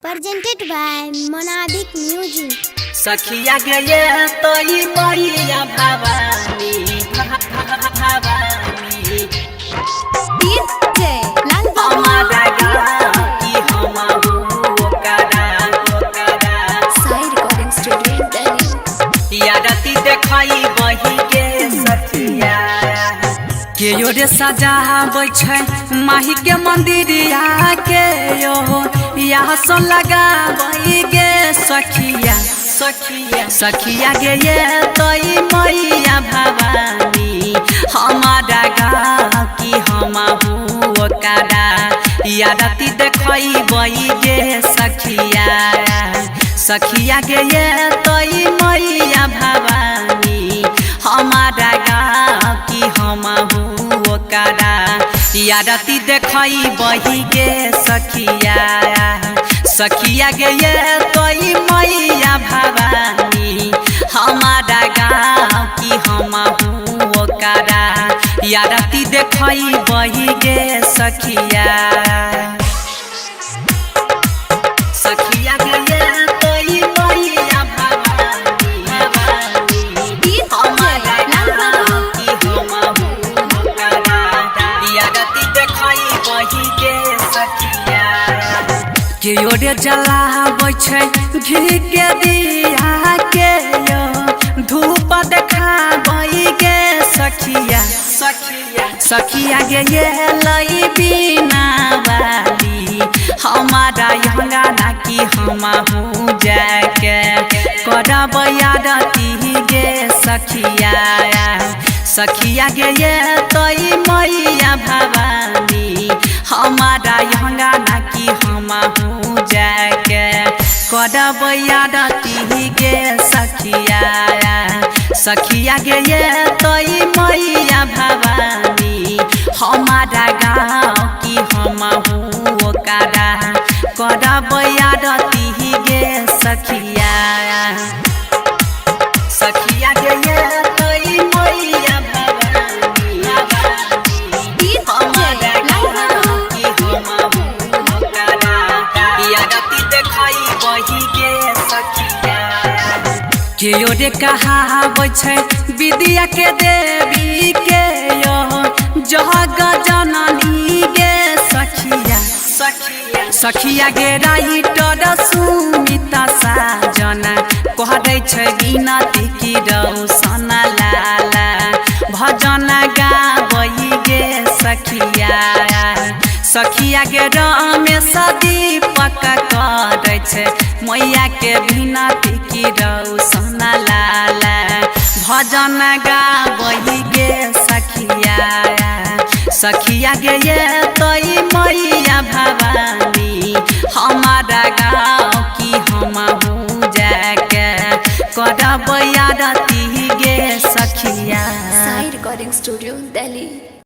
presented by Monabic Music. सखिया गए तोई मैया भवानी भवानी DJ Lal हमारा गाँव की हम ओकरा Sai Recording Studio Delhi. यादती देखाई बही के सखिया के यो रे सजाबै छै माही के मंदिरिया के यो यहाँ सो लगाबै गे सखिया सखिया गे ये तोई मैया भवानी हमारा गाँव की हम ओकरा यादती देखबै गे सखिया गे ये तोई मैया भवानी हमारा गाँव की हम ओकरा यादती देखबै गे सखिया गे ये तोई मैया भवानी हमारा गाँव की हम ओकरा यादती देखबै गे सखिया गे ये तोई मैया भवानी हमारा गाँव की हम ओकरा यादती देखबै गे सखिया के ओरे जलाबै छै घी के दिया के यो धूप देखाबै गे सखिया गे ये लई बिना वाली हमारा यंगाना की हम जाके करब यादती गे सखिया गे ये तोई मैया भवानी हमारा यंगाना की हम जाके करब यादती गे सखिया गे ये तोई मैया भवानी हमारा गाँव की हम ओकरा करब यादती गे सखिया गे ये तोई मैया भवानी हमारा गाँव की हम ओकरा यादती देखबै गे सखिया के ओरे कहाबै छै विद्या के देवी के यो जग जननी गे सखिया गे राइटर सुमिता साजन कहै छै बिनती की रौशन लाला भजन गाबै गे सखिया गे रमेश दीपक करै छै मैया के बिनती की रौशन लाला भजन गाबै गे सखिया गे ये तोई मैया भवानी हमारा गाँव की हम जाके करब यादती गे सखिया Sai Recording Studio Delhi.